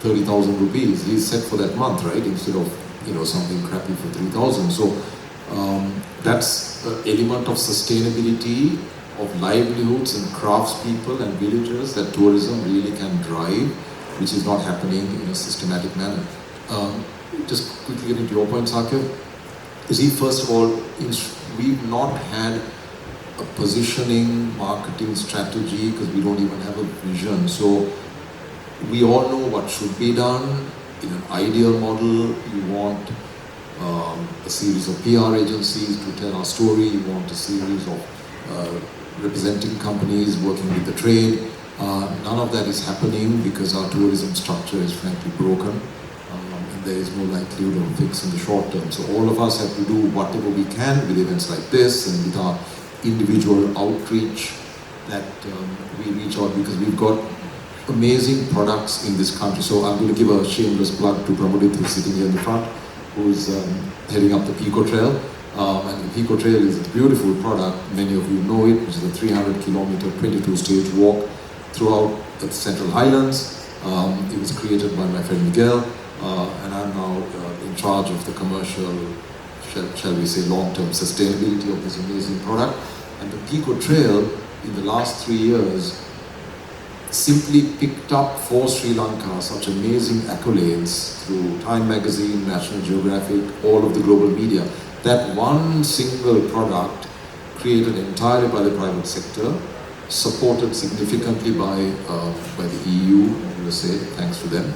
30,000 rupees. He's set for that month, right? Instead of something crappy for 3,000. So that's an element of sustainability of livelihoods and craftspeople and villagers that tourism really can drive, which is not happening in a systematic manner. Just quickly getting to your point, Saakya. You see, first of all, we've not had a positioning, marketing strategy, because we don't even have a vision. So we all know what should be done. In an ideal model, you want a series of PR agencies to tell our story. You want a series of representing companies working with the trade. None of that is happening because our tourism structure is frankly broken, and there is no likelihood of fix in the short term. So all of us have to do whatever we can with events like this and with our individual outreach, that we reach out, because we've got amazing products in this country. So I'm going to give a shameless plug to Pramodit, who's sitting here in the front, who's heading up the Pico Trail. And the Pico Trail is a beautiful product. Many of you know it, which is a 300-kilometer, 22-stage walk throughout the Central Highlands. It was created by my friend Miguel, and I'm now in charge of the commercial, shall we say, long-term sustainability of this amazing product. And the Pico Trail, in the last 3 years, simply picked up for Sri Lanka such amazing accolades through Time Magazine, National Geographic, all of the global media. That one single product, created entirely by the private sector, supported significantly by the EU and USA, thanks to them,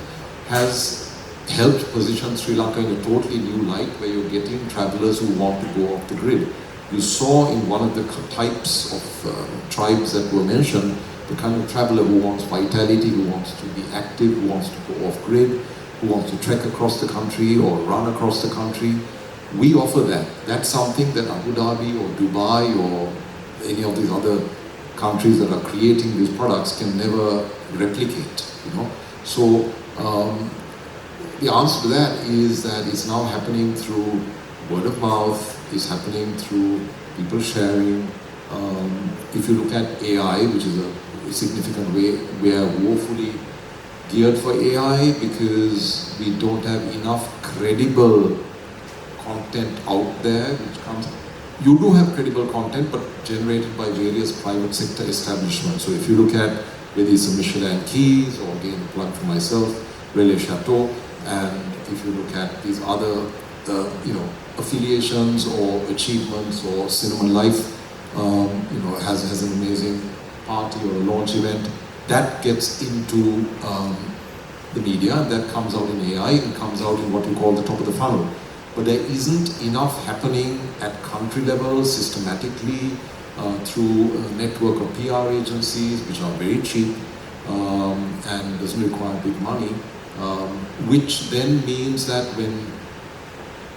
has helped position Sri Lanka in a totally new light, where you're getting travelers who want to go off the grid. You saw in one of the types of tribes that were mentioned, the kind of traveler who wants vitality, who wants to be active, who wants to go off grid, who wants to trek across the country or run across the country. We offer that. That's something that Abu Dhabi or Dubai or any of these other countries that are creating these products can never replicate, you know. So the answer to that is that it's now happening through word of mouth, it's happening through people sharing. If you look at AI, which is a significant way, we are woefully geared for AI because we don't have enough credible content out there which comes. You do have credible content, but generated by various private sector establishments. So if you look at whether it's a Michelin Keys, or again a plug for myself, Relais Chateau, and if you look at these other affiliations or achievements, or Cinema Life has an amazing party or a launch event, that gets into the media, that comes out in AI and comes out in what you call the top of the funnel. But there isn't enough happening at country level systematically through a network of PR agencies, which are very cheap and doesn't require big money, which then means that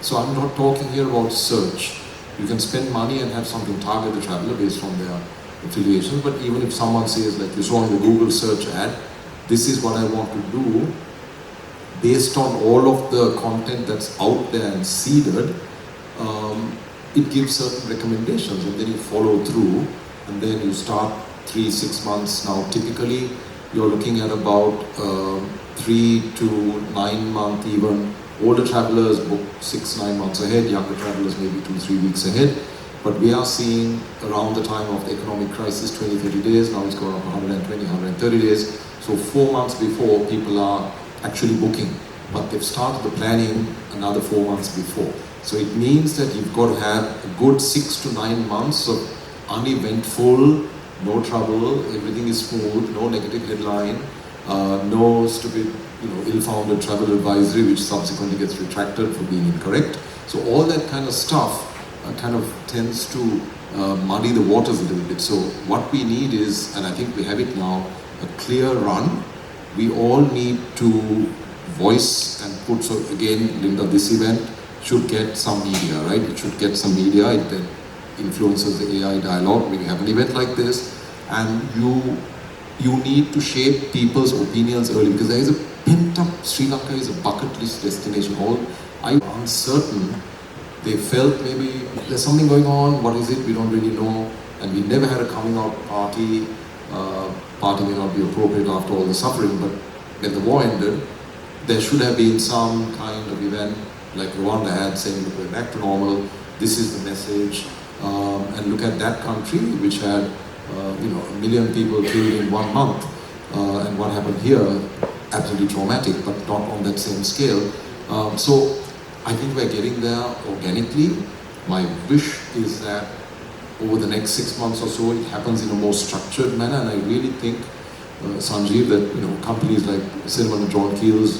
so I'm not talking here about search. You can spend money and have something target the traveler based on their affiliations, but even if someone says, like you saw in the Google search ad, this is what I want to do, based on all of the content that's out there and seeded, it gives certain recommendations, and then you follow through, and then you start 3-6 months. Now typically you're looking at about 3 to 9 month even. Older travelers book 6-9 months ahead, younger travelers maybe 2-3 weeks ahead. But we are seeing around the time of the economic crisis 20-30 days, now it's gone up 120-130 days. So 4 months before, people are actually booking, but they've started the planning another 4 months before. So it means that you've got to have a good 6 to 9 months of uneventful, no trouble, everything is smooth, no negative headline, no stupid, ill-founded travel advisory which subsequently gets retracted for being incorrect. So all that kind of stuff kind of tends to muddy the waters a little bit. So what we need is, and I think we have it now, a clear run. We all need to voice and put, so again, Linda, this event should get some media, right? It should get some media. It then influences the AI dialogue. We have an event like this, and you need to shape people's opinions early, because there is a pent-up, Sri Lanka is a bucket list destination. I'm uncertain. They felt maybe there's something going on, what is it, we don't really know, and we never had a coming out party. Party may not be appropriate after all the suffering, but when the war ended, there should have been some kind of event like Rwanda had, saying, look, we're back to normal, this is the message, and look at that country which had 1 million people killed in 1 month, and what happened here, absolutely traumatic, but not on that same scale. So I think we're getting there organically. My wish is that over the next 6 months or so, it happens in a more structured manner, and I really think, Sanjiv, that companies like Cinema and John Keel's,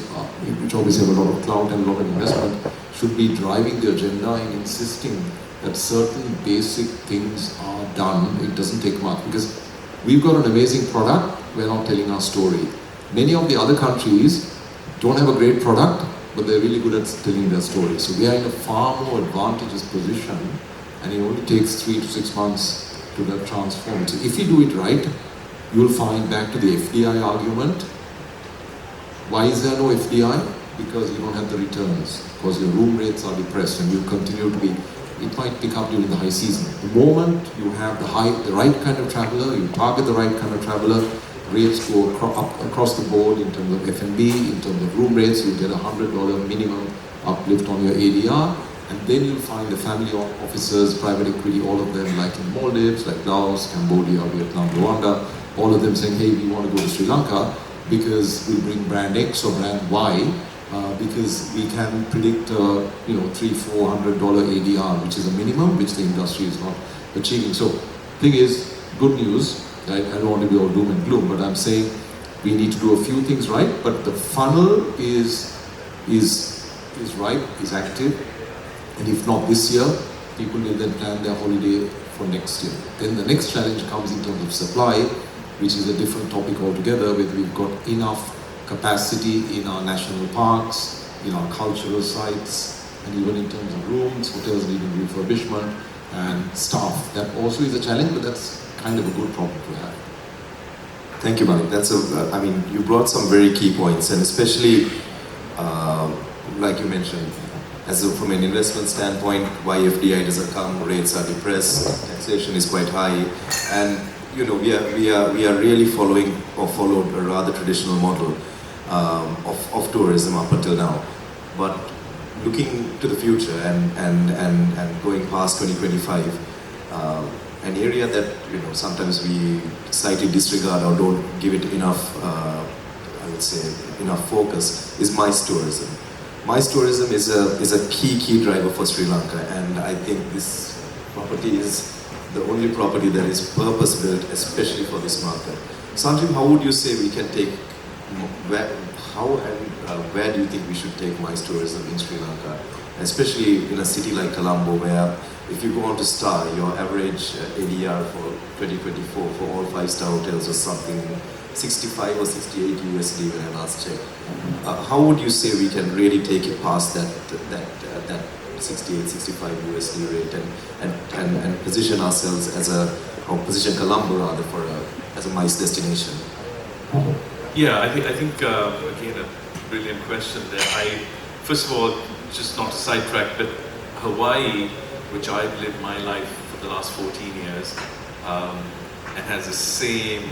which obviously have a lot of clout and a lot of investment, should be driving the agenda and insisting that certain basic things are done. It doesn't take much, because we've got an amazing product, we're not telling our story. Many of the other countries don't have a great product, but they're really good at telling their story. So we are in a far more advantageous position, and it only takes 3 to 6 months to get transformed. So if you do it right, you'll find, back to the FDI argument. Why is there no FDI? Because you don't have the returns, because your room rates are depressed, and you continue to be, it might pick up during the high season. The moment you have the right kind of traveler, you target the right kind of traveler, rates go up across the board in terms of F&B, in terms of room rates, you get $100 minimum uplift on your ADR, and then you'll find the family officers, private equity, all of them, like in Maldives, like Laos, Cambodia, Vietnam, Rwanda, all of them saying, hey, we want to go to Sri Lanka because we'll bring brand X or brand Y, because we can predict $300-400 ADR, which is a minimum, which the industry is not achieving. So, thing is, good news. I don't want to be all doom and gloom, but I'm saying we need to do a few things right, but the funnel is is ripe, is active, and if not this year, people will then plan their holiday for next year. Then the next challenge comes in terms of supply, which is a different topic altogether, whether we've got enough capacity in our national parks, in our cultural sites, and even in terms of rooms, hotels needing refurbishment, and staff. That also is a challenge, but that's kind of a good problem to have. Thank you, Malik. I mean, you brought some very key points, and especially, like you mentioned, from an investment standpoint, why FDI doesn't come, rates are depressed, taxation is quite high, and you know, we are really followed a rather traditional model of tourism up until now. But looking to the future and going past 2025, an area that, you know, sometimes we slightly disregard or don't give it enough, I would say, enough focus, is MICE tourism. MICE tourism is a key driver for Sri Lanka, and I think this property is the only property that is purpose-built especially for this market. Sanjiv, how would you say we can take, where do you think we should take MICE tourism in Sri Lanka? Especially in a city like Colombo, where if you go on to Star, your average ADR for 2024 for all 5-star hotels was something 65 or 68 USD when I last checked. How would you say we can really take it past that 68, 65 USD rate and position ourselves or position Colombo rather as a MICE destination? Yeah, I think again, a brilliant question there. First of all, just not to sidetrack, but Hawaii, which I've lived my life for the last 14 years, and has the same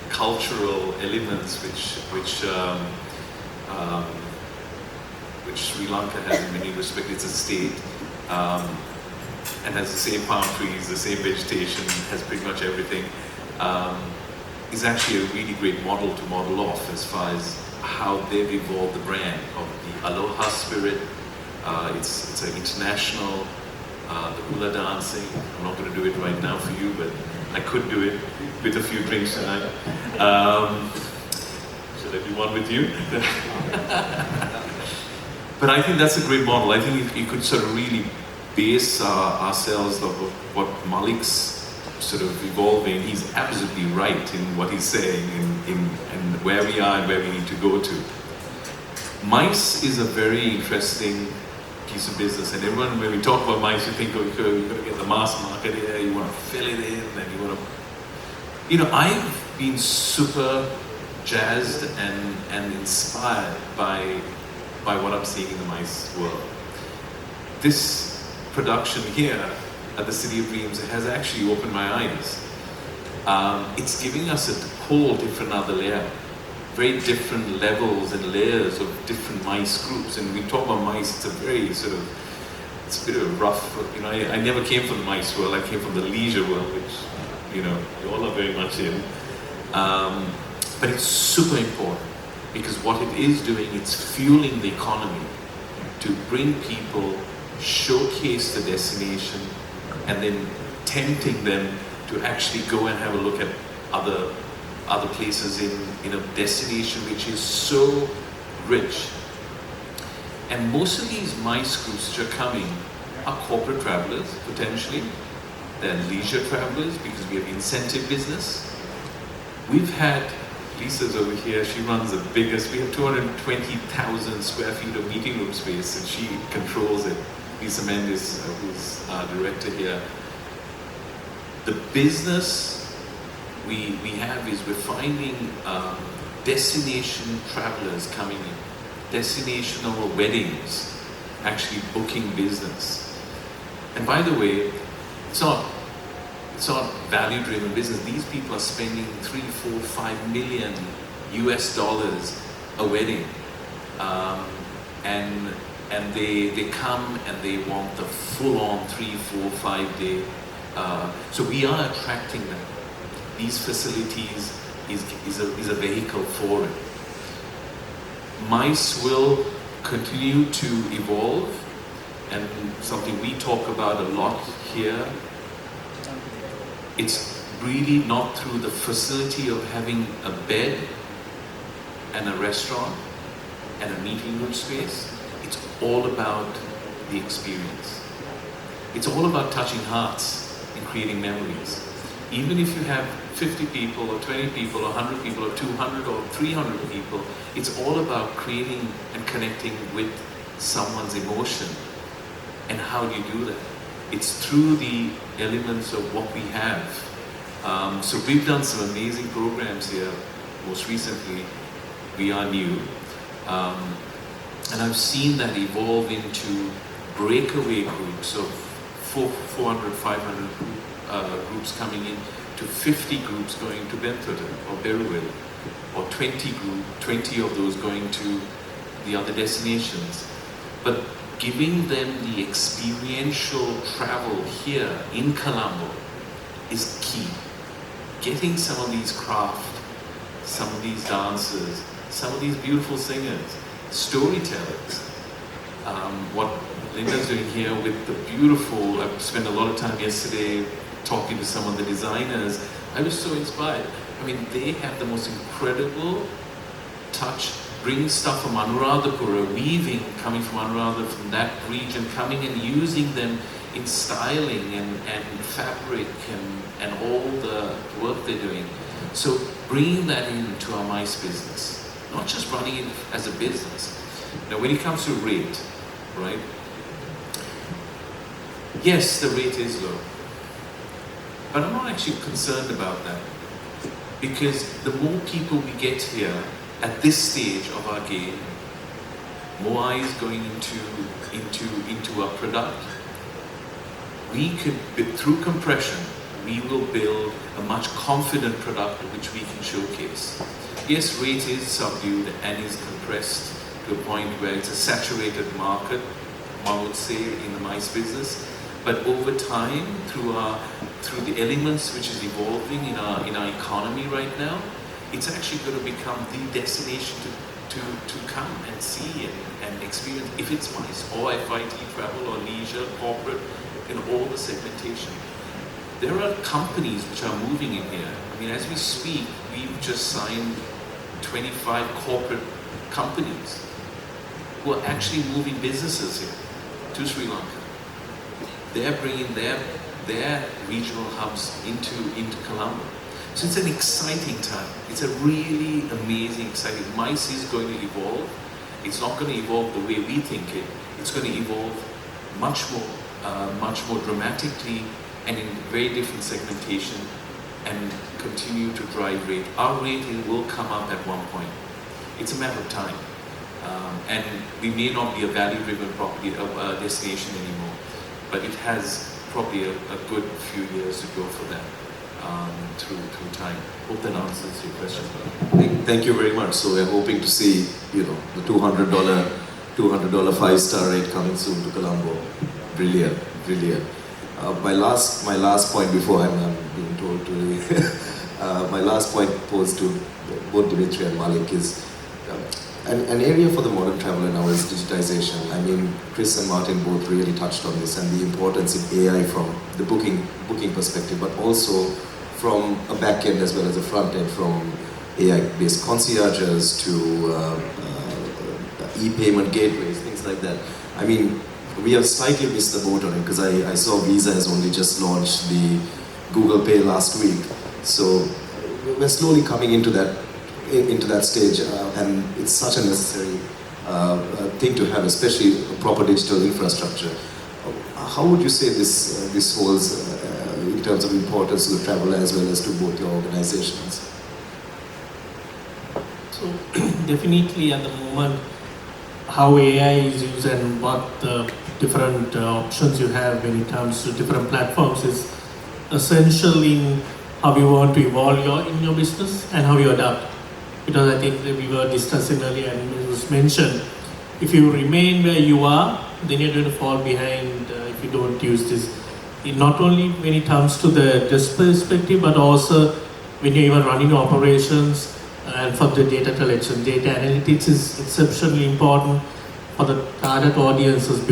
cultural elements which Sri Lanka has in many respects. It's a state, and has the same palm trees, the same vegetation, has pretty much everything. Is actually a really great model to model off as far as how they've evolved the brand of the aloha spirit. It's an international, the hula dancing. I'm not going to do it right now for you, but I could do it with a few drinks tonight. Should I do one with you? But I think that's a great model. I think you could sort of really base ourselves of what Malik's sort of evolving. He's absolutely right in what he's saying and where we are and where we need to go to. MICE is a very interesting piece of business, and everyone, when we talk about MICE, you think, oh, you've got to get the mass market here, you want to fill it in, and you want to... You know, I've been super jazzed and inspired by what I'm seeing in the MICE world. This production here at the City of Dreams has actually opened my eyes. It's giving us a whole different other layer, very different levels and layers of different MICE groups. And we talk about MICE, it's a very sort of, it's a bit of a rough, you know, I never came from the MICE world, I came from the leisure world, which, you know, you all are very much in. But it's super important, because what it is doing, it's fueling the economy to bring people, showcase the destination, and then tempting them to actually go and have a look at other places in a destination which is so rich. And most of these MICE groups which are coming are corporate travelers, potentially. They're leisure travelers, because we have incentive business. We've had, Lisa's over here, she runs the biggest, we have 220,000 square feet of meeting room space, and she controls it. Lisa Mendes, who's our director here. The business we have is we're finding destination travelers coming in, destinational weddings, actually booking business. And by the way, it's not value-driven business. These people are spending 3, 4, 5 million US dollars a wedding, and they come and they want the full-on 3, 4, 5 day. So we are attracting them. These facilities is a vehicle for it. MICE will continue to evolve, and something we talk about a lot here. It's really not through the facility of having a bed and a restaurant. and a meeting room space. It's all about the experience. It's all about touching hearts and creating memories. Even if you have 50 people or 20 people or 100 people or 200 or 300 people, it's all about creating and connecting with someone's emotion. And how do you do that? It's through the elements of what we have. So we've done some amazing programs here. Most recently, We Are New. And I've seen that evolve into breakaway groups of 400, 500 groups coming in, to 50 groups going to Bentota or Berrowell, or 20 of those going to the other destinations. But giving them the experiential travel here in Colombo is key. Getting some of these craft, some of these dancers, some of these beautiful singers, storytellers. What Linda's doing here with the beautiful, I spent a lot of time yesterday talking to some of the designers. I was so inspired. I mean, they have the most incredible touch, bringing stuff from Anuradhapura, weaving, coming from Anuradha, from that region, coming and using them in styling and fabric and all the work they're doing. So bringing that into our mice business, not just running it as a business. Now when it comes to rate, right? Yes, the rate is low, but I'm not actually concerned about that, because the more people we get here at this stage of our game, more eyes going into our product, we could, through compression, we will build a much confident product which we can showcase. Yes, rate is subdued and is compressed to a point where it's a saturated market, one would say, in the mice business. But over time, through the elements which is evolving in our economy right now, it's actually going to become the destination to come and see and experience, if it's mice, or FIT, travel, or leisure, corporate, in all the segmentation. There are companies which are moving in here. I mean, as we speak, we've just signed 25 corporate companies who are actually moving businesses here to Sri Lanka. They're bringing their regional hubs into Colombo. So it's an exciting time. It's a really amazing, exciting. MICE is going to evolve. It's not going to evolve the way we think it. It's going to evolve much more dramatically and in very different segmentation, and continue to drive rate. Our rating will come up at one point. It's a matter of time. And we may not be a value-driven property destination anymore, but it has probably a good few years to go for that through time. Hope that answers your question. Thank you very much. So we're hoping to see, the $200 5-star rate coming soon to Colombo. Brilliant, brilliant. My last point before I'm being told to my last point posed to both Dmitri and Malik is an area for the modern traveler now is digitization. I mean, Chris and Martin both really touched on this and the importance in AI from the booking perspective, but also from a back end as well as a front end, from AI-based concierges to e-payment gateways, things like that. I mean, we have slightly missed the boat on it because I saw Visa has only just launched the Google Pay last week. So we're slowly coming into that stage, and it's such a necessary thing to have, especially a proper digital infrastructure. How would you say this holds in terms of importance to the traveler as well as to both your organizations? So definitely at the moment, how AI is used and what the different options you have when it comes to different platforms is essential in how you want to evolve in your business and how you adapt. Because I think that we were discussing earlier and it was mentioned, if you remain where you are, then you're going to fall behind if you don't use this. Not only when it comes to the desk perspective, but also when you're even running your operations and for the data collection. Data analytics is exceptionally important for the target audiences.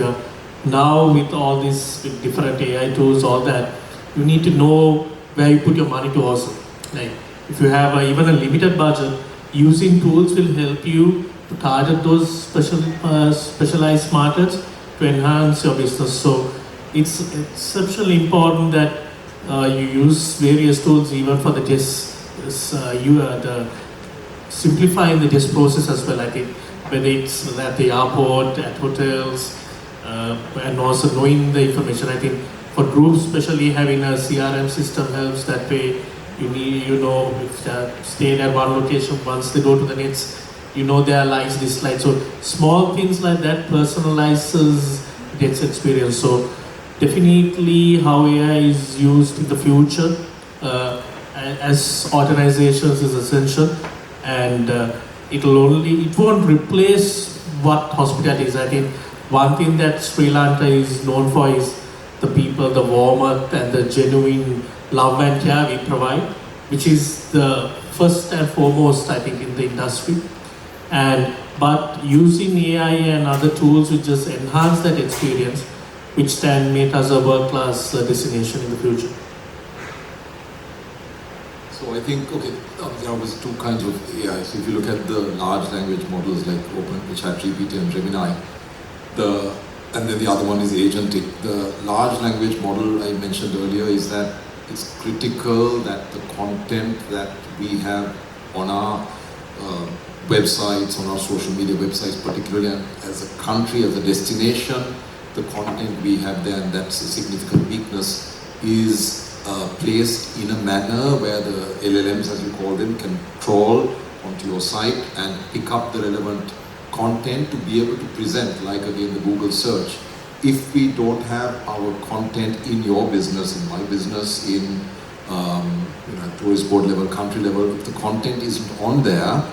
Now with all this, with different AI tools, all that, you need to know where you put your money to also. Like if you have even a limited budget, using tools will help you to target those specialized markets to enhance your business. So it's exceptionally important that you use various tools even for the simplifying the test process as well. I think whether it's at the airport, at hotels, and also knowing the information. I think for groups, especially having a CRM system helps. That way, you know if they stayed at one location, once they go to the next, you know their likes, dislikes. So small things like that personalizes guest experience. So definitely how AI is used in the future as organizations is essential, and it won't replace what hospitality is. I think one thing that Sri Lanka is known for is the people, the warmth and the genuine love and care we provide, which is the first and foremost, I think, in the industry. But using AI and other tools will just enhance that experience, which can make us a world-class destination in the future. So I think, there was two kinds of AI. So if you look at the large language models like ChatGPT and Gemini, and then the other one is agentic. The large language model I mentioned earlier is that it's critical that the content that we have on our websites, on our social media websites particularly, and as a country, as a destination, the content we have there, and that's a significant weakness, is placed in a manner where the LLMs, as you call them, can crawl onto your site and pick up the relevant content to be able to present, like again the Google search. If we don't have our content in your business, in my business, in tourist board level, country level, if the content isn't on there,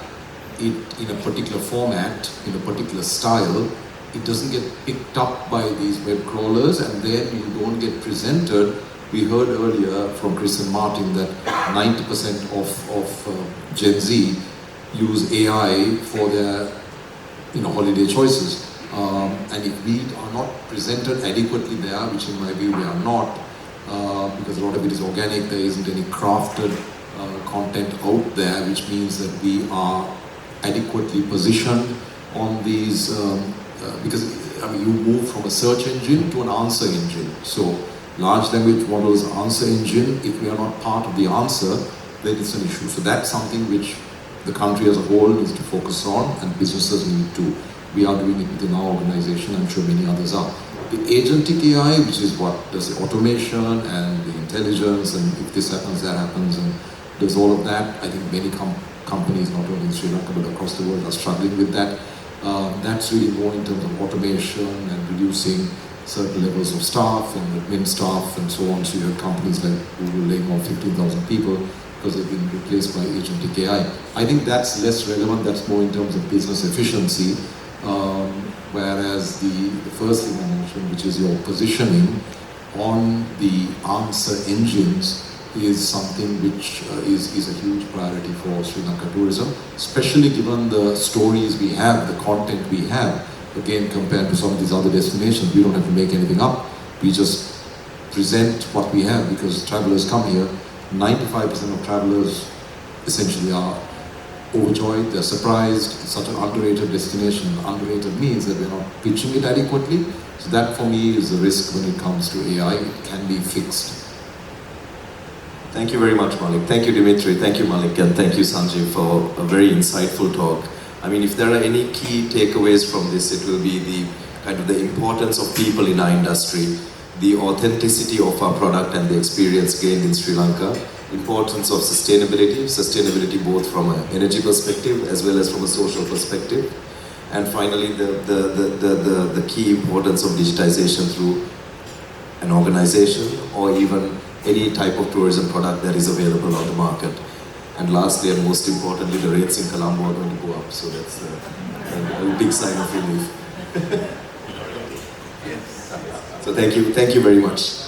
in a particular format, in a particular style, it doesn't get picked up by these web crawlers, and then you don't get presented. We heard earlier from Chris and Martin that 90% of Gen Z use AI for their holiday choices. And if we are not presented adequately there, which in my view we are not, because a lot of it is organic, there isn't any crafted content out there, which means that we are adequately positioned on these, because you move from a search engine to an answer engine. So large language models answer engine, if we are not part of the answer, then it's an issue. So that's something which the country as a whole needs to focus on, and businesses need to. We are doing it within our organization, I'm sure many others are. The agentic AI, which is what does the automation and the intelligence, and if this happens, that happens, and does all of that. I think many companies, not only in Sri Lanka but across the world, are struggling with that. That's really more in terms of automation and reducing certain levels of staff and admin staff and so on. So you have companies like Google laying off 15,000 people because they've been replaced by agentic AI. I think that's less relevant, that's more in terms of business efficiency. Whereas the first thing I mentioned, which is your positioning on the answer engines, is something which is a huge priority for Sri Lanka tourism, especially given the stories we have, the content we have. Again, compared to some of these other destinations, we don't have to make anything up. We just present what we have, because travelers come here. 95% of travelers essentially are overjoyed, they're surprised. It's such an underrated destination. Underrated means that we're not pitching it adequately. So that for me is a risk when it comes to AI. It can be fixed. Thank you very much, Malik. Thank you, Dmitri. Thank you, Malik. And thank you, Sanjiv, for a very insightful talk. I mean, if there are any key takeaways from this, it will be the importance of people in our industry, the authenticity of our product and the experience gained in Sri Lanka, importance of sustainability both from an energy perspective as well as from a social perspective, and finally the key importance of digitization through an organization or even any type of tourism product that is available on the market. And lastly and most importantly, the rates in Colombo are going to go up, so that's a big sign of relief. So thank you very much.